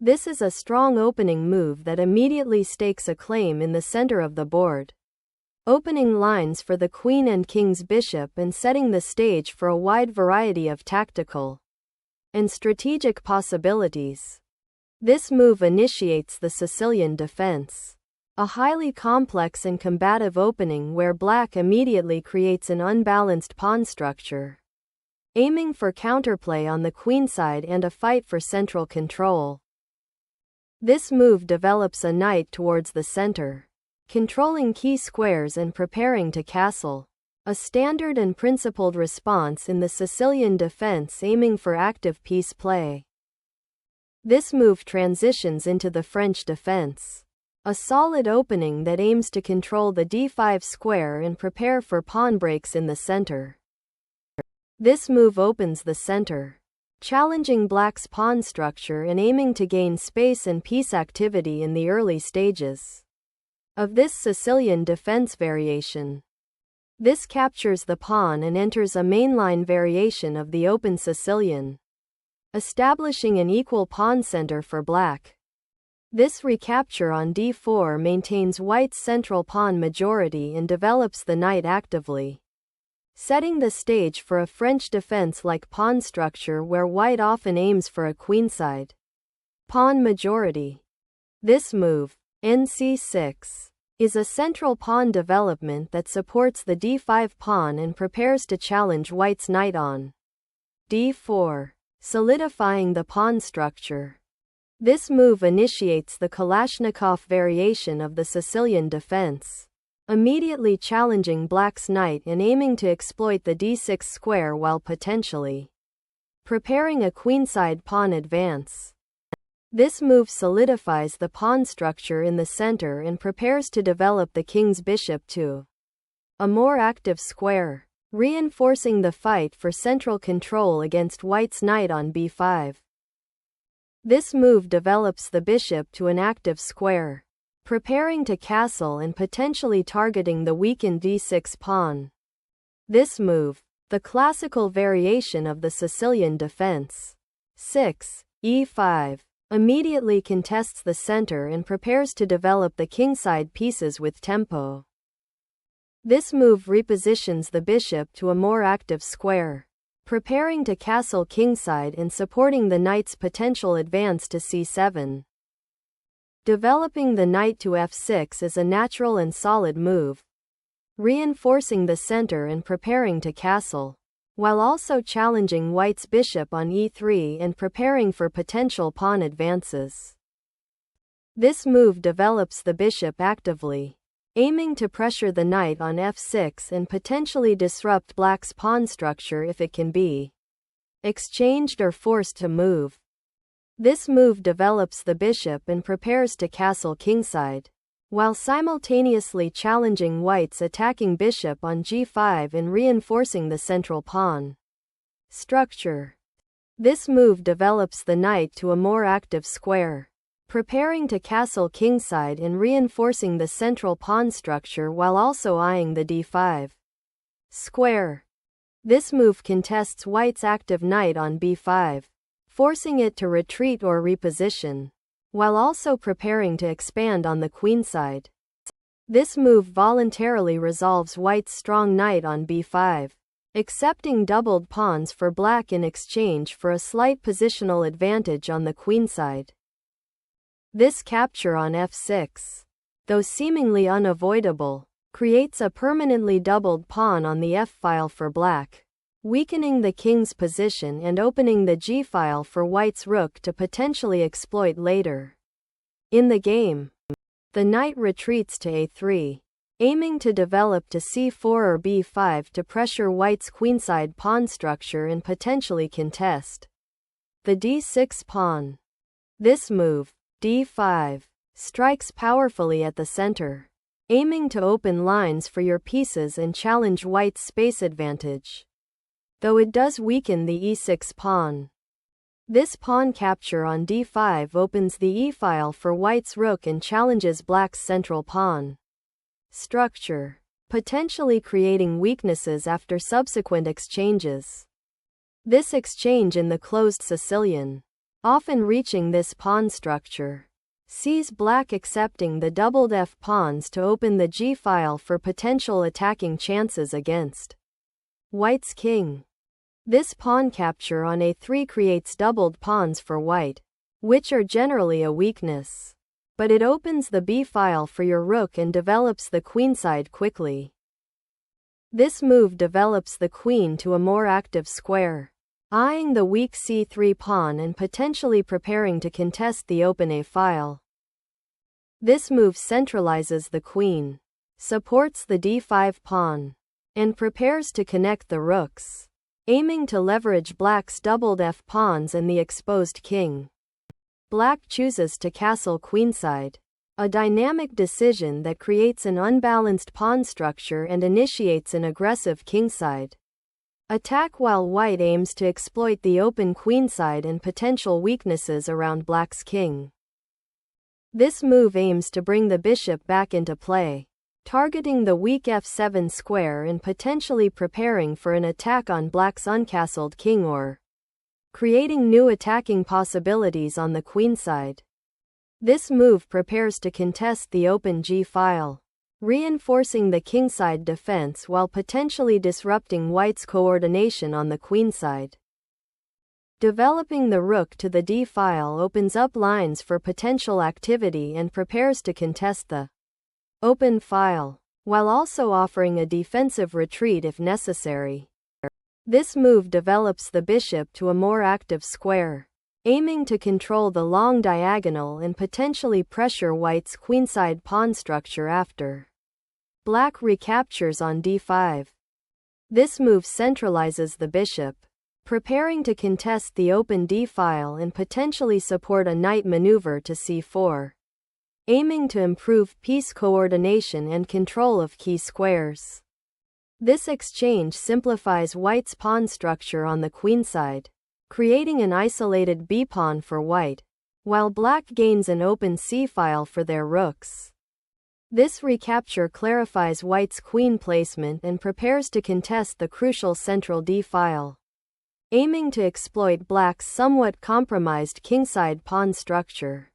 This is a strong opening move that immediately stakes a claim in the center of the board, opening lines for the queen and king's bishop and setting the stage for a wide variety of tactical and strategic possibilities. This move initiates the Sicilian defense, a highly complex and combative opening where black immediately creates an unbalanced pawn structure, aiming for counterplay on the queenside and a fight for central control. This move develops a knight towards the center, controlling key squares and preparing to castle, a standard and principled response in the Sicilian defense aiming for active piece play. This move transitions into the French defense, a solid opening that aims to control the d5 square and prepare for pawn breaks in the center. This move opens the center, challenging black's pawn structure and aiming to gain space and piece activity in the early stages of this Sicilian defense variation. This captures the pawn and enters a mainline variation of the open Sicilian, establishing an equal pawn center for black. This recapture on d4 maintains white's central pawn majority and develops the knight actively, setting the stage for a French defense-like pawn structure where white often aims for a queenside pawn majority. This move, nc6, is a central pawn development that supports the d5 pawn and prepares to challenge white's knight on d4, solidifying the pawn structure. This move initiates the Kalashnikov variation of the Sicilian defense, immediately challenging black's knight and aiming to exploit the d6 square while potentially preparing a queenside pawn advance. This move solidifies the pawn structure in the center and prepares to develop the king's bishop to a more active square, reinforcing the fight for central control against white's knight on b5. This move develops the bishop to an active square, preparing to castle and potentially targeting the weakened d6 pawn. This move, the classical variation of the Sicilian defense, 6, e5, immediately contests the center and prepares to develop the kingside pieces with tempo. This move repositions the bishop to a more active square, preparing to castle kingside and supporting the knight's potential advance to c7. Developing the knight to f6 is a natural and solid move, reinforcing the center and preparing to castle, while also challenging white's bishop on e3 and preparing for potential pawn advances. This move develops the bishop actively, aiming to pressure the knight on f6 and potentially disrupt black's pawn structure if it can be exchanged or forced to move. This move develops the bishop and prepares to castle kingside, while simultaneously challenging white's attacking bishop on g5 and reinforcing the central pawn structure. This move develops the knight to a more active square, preparing to castle kingside and reinforcing the central pawn structure while also eyeing the d5 square. This move contests white's active knight on b5, forcing it to retreat or reposition, while also preparing to expand on the queenside. This move voluntarily resolves white's strong knight on b5, accepting doubled pawns for black in exchange for a slight positional advantage on the queenside. This capture on f6, though seemingly unavoidable, creates a permanently doubled pawn on the f-file for black, weakening the king's position and opening the g-file for white's rook to potentially exploit later in the game. The knight retreats to a3, aiming to develop to c4 or b5 to pressure white's queenside pawn structure and potentially contest the d6 pawn. This move, d5, strikes powerfully at the center, aiming to open lines for your pieces and challenge white's space advantage, though it does weaken the e6 pawn. This pawn capture on d5 opens the e-file for white's rook and challenges black's central pawn structure, potentially creating weaknesses after subsequent exchanges. This exchange in the closed Sicilian often reaching this pawn structure. Sees black accepting the doubled f pawns to open the g file for potential attacking chances against white's king. This pawn capture on a3 creates doubled pawns for white, which are generally a weakness. But it opens the b file for your rook and develops the queenside quickly. This move develops the queen to a more active square, eyeing the weak c3 pawn and potentially preparing to contest the open a file. This move centralizes the queen, supports the d5 pawn, and prepares to connect the rooks, aiming to leverage black's doubled f pawns and the exposed king. Black chooses to castle queenside, a dynamic decision that creates an unbalanced pawn structure and initiates an aggressive kingside attack, while white aims to exploit the open queenside and potential weaknesses around black's king. This move aims to bring the bishop back into play, targeting the weak f7 square and potentially preparing for an attack on black's uncastled king, or creating new attacking possibilities on the queenside. This move prepares to contest the open g file, reinforcing the kingside defense while potentially disrupting white's coordination on the queenside. Developing the rook to the d file opens up lines for potential activity and prepares to contest the open file, while also offering a defensive retreat if necessary. This move develops the bishop to a more active square, aiming to control the long diagonal and potentially pressure white's queenside pawn structure after black recaptures on d5. This move centralizes the bishop, preparing to contest the open d file and potentially support a knight maneuver to c4, aiming to improve piece coordination and control of key squares. This exchange simplifies white's pawn structure on the queenside, creating an isolated b-pawn for white, while black gains an open c-file for their rooks. This recapture clarifies white's queen placement and prepares to contest the crucial central d-file, aiming to exploit black's somewhat compromised kingside pawn structure.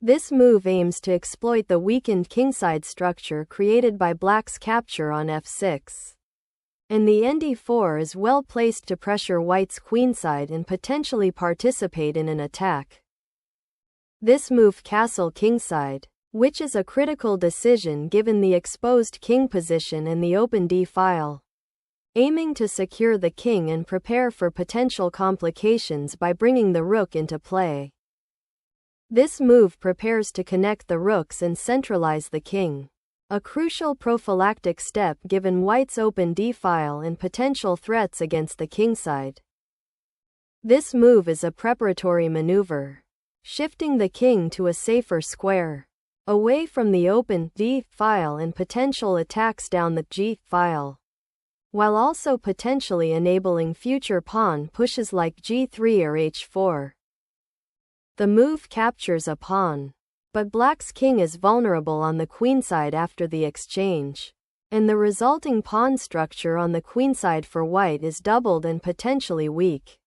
This move aims to exploit the weakened kingside structure created by black's capture on f6. And the nd4 is well placed to pressure white's queenside and potentially participate in an attack. This move castle kingside, which is a critical decision given the exposed king position and the open d file, aiming to secure the king and prepare for potential complications by bringing the rook into play. This move prepares to connect the rooks and centralize the king, a crucial prophylactic step given white's open d file and potential threats against the kingside. This move is a preparatory maneuver, shifting the king to a safer square, away from the open d file and potential attacks down the g file, while also potentially enabling future pawn pushes like g3 or h4. The move captures a pawn, but black's king is vulnerable on the queenside after the exchange, and the resulting pawn structure on the queenside for white is doubled and potentially weak.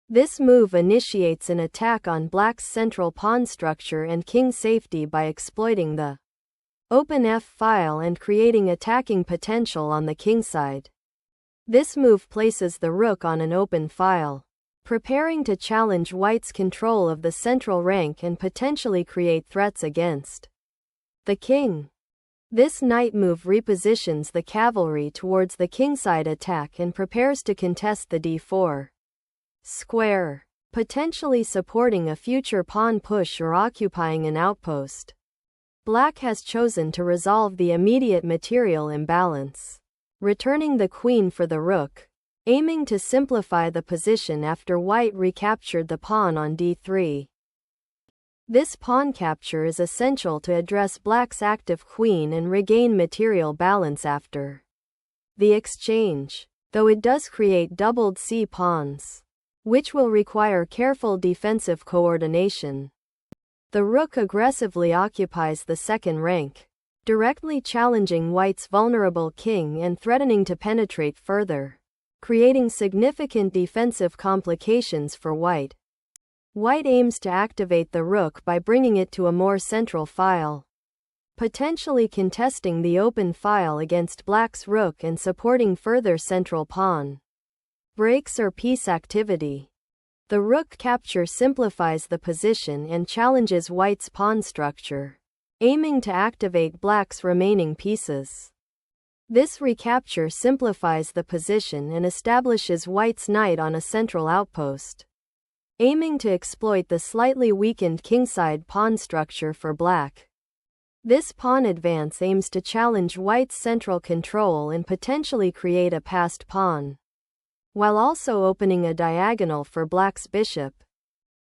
This move initiates an attack on black's central pawn structure and king safety by exploiting the open f file and creating attacking potential on the kingside. This move places the rook on an open file, preparing to challenge white's control of the central rank and potentially create threats against the king. This knight move repositions the cavalry towards the kingside attack and prepares to contest the d4 square, potentially supporting a future pawn push or occupying an outpost. Black has chosen to resolve the immediate material imbalance, returning the queen for the rook, aiming to simplify the position after white recaptured the pawn on d3. This pawn capture is essential to address black's active queen and regain material balance after the exchange, though it does create doubled c-pawns, which will require careful defensive coordination. The rook aggressively occupies the second rank, directly challenging white's vulnerable king and threatening to penetrate further, creating significant defensive complications for white. White aims to activate the rook by bringing it to a more central file, potentially contesting the open file against black's rook and supporting further central pawn breaks or piece activity. The rook capture simplifies the position and challenges white's pawn structure, aiming to activate black's remaining pieces. This recapture simplifies the position and establishes white's knight on a central outpost, aiming to exploit the slightly weakened kingside pawn structure for black. This pawn advance aims to challenge white's central control and potentially create a passed pawn, while also opening a diagonal for black's bishop.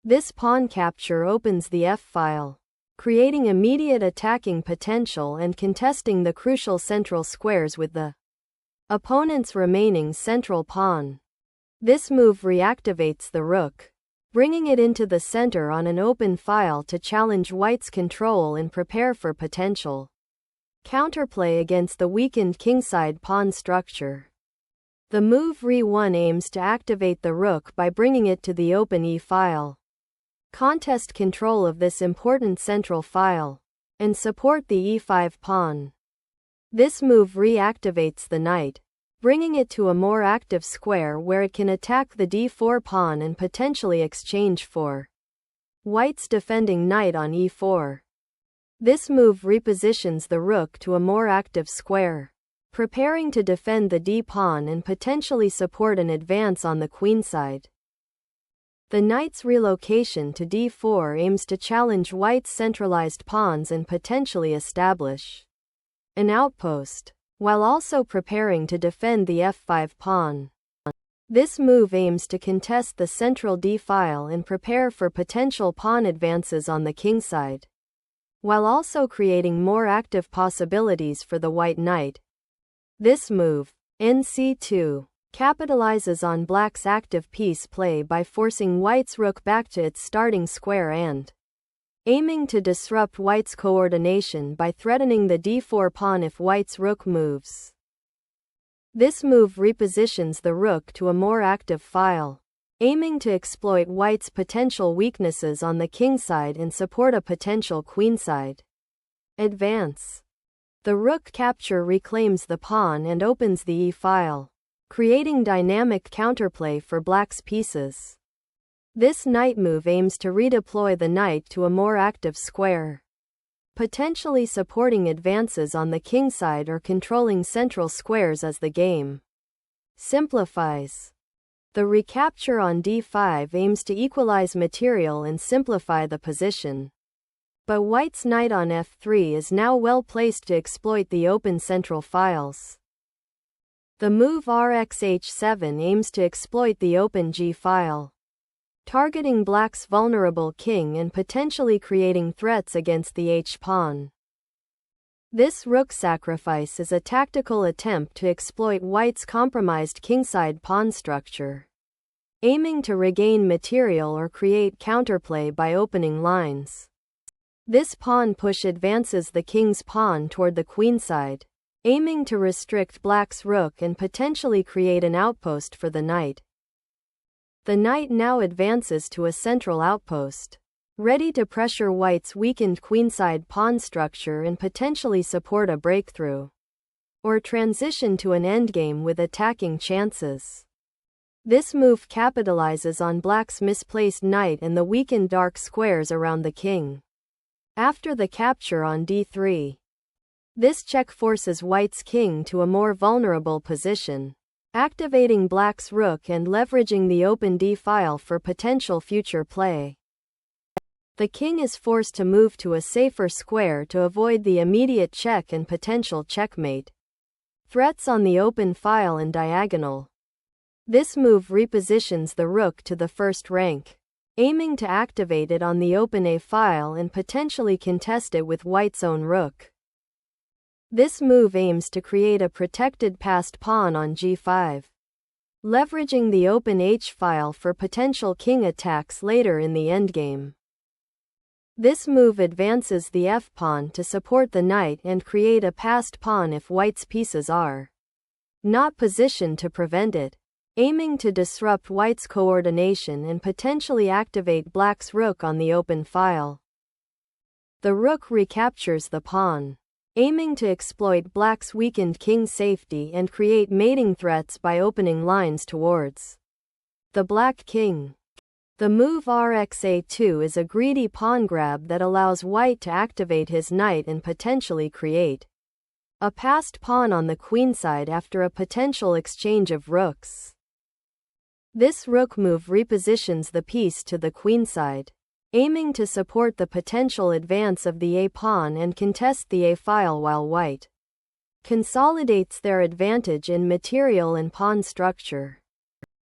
This pawn capture opens the f-file, creating immediate attacking potential and contesting the crucial central squares with the opponent's remaining central pawn. This move reactivates the rook, bringing it into the center on an open file to challenge white's control and prepare for potential counterplay against the weakened kingside pawn structure. The move re1 aims to activate the rook by bringing it to the open e-file, contest control of this important central file, and support the e5 pawn. This move reactivates the knight, bringing it to a more active square where it can attack the d4 pawn and potentially exchange for white's defending knight on e4. This move repositions the rook to a more active square, preparing to defend the d-pawn and potentially support an advance on the queenside. The knight's relocation to d4 aims to challenge white's centralized pawns and potentially establish an outpost, while also preparing to defend the f5 pawn. This move aims to contest the central d-file and prepare for potential pawn advances on the kingside, while also creating more active possibilities for the white knight. This move, nc2, capitalizes on black's active piece play by forcing white's rook back to its starting square and aiming to disrupt white's coordination by threatening the d4 pawn if white's rook moves. This move repositions the rook to a more active file, aiming to exploit white's potential weaknesses on the kingside and support a potential queenside advance. The rook capture reclaims the pawn and opens the e-file, creating dynamic counterplay for black's pieces. This knight move aims to redeploy the knight to a more active square, potentially supporting advances on the kingside or controlling central squares as the game simplifies. The recapture on d5 aims to equalize material and simplify the position, but white's knight on f3 is now well placed to exploit the open central files. The move rxh7 aims to exploit the open g-file, targeting black's vulnerable king and potentially creating threats against the h-pawn. This rook sacrifice is a tactical attempt to exploit white's compromised kingside pawn structure, aiming to regain material or create counterplay by opening lines. This pawn push advances the king's pawn toward the queenside, aiming to restrict black's rook and potentially create an outpost for the knight. The knight now advances to a central outpost, ready to pressure white's weakened queenside pawn structure and potentially support a breakthrough, or transition to an endgame with attacking chances. This move capitalizes on black's misplaced knight and the weakened dark squares around the king. After the capture on d3, this check forces white's king to a more vulnerable position, activating black's rook and leveraging the open d-file for potential future play. The king is forced to move to a safer square to avoid the immediate check and potential checkmate threats on the open file and diagonal. This move repositions the rook to the first rank, aiming to activate it on the open a file and potentially contest it with white's own rook. This move aims to create a protected passed pawn on g5, leveraging the open h-file for potential king attacks later in the endgame. This move advances the f-pawn to support the knight and create a passed pawn if white's pieces are not positioned to prevent it, aiming to disrupt white's coordination and potentially activate black's rook on the open file. The rook recaptures the pawn, aiming to exploit black's weakened king's safety and create mating threats by opening lines towards the black king. The move rxa2 is a greedy pawn grab that allows white to activate his knight and potentially create a passed pawn on the queenside after a potential exchange of rooks. This rook move repositions the piece to the queenside, aiming to support the potential advance of the a-pawn and contest the a-file while white consolidates their advantage in material and pawn structure.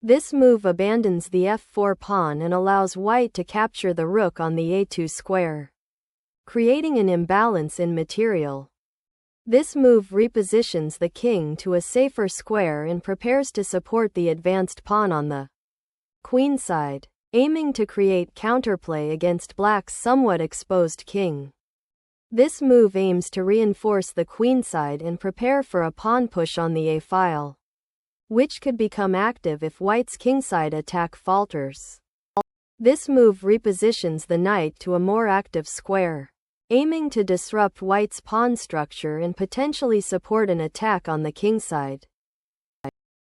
This move abandons the f4 pawn and allows white to capture the rook on the a2 square, creating an imbalance in material. This move repositions the king to a safer square and prepares to support the advanced pawn on the queenside, aiming to create counterplay against black's somewhat exposed king. This move aims to reinforce the queenside and prepare for a pawn push on the a-file, which could become active if white's kingside attack falters. This move repositions the knight to a more active square, aiming to disrupt white's pawn structure and potentially support an attack on the kingside.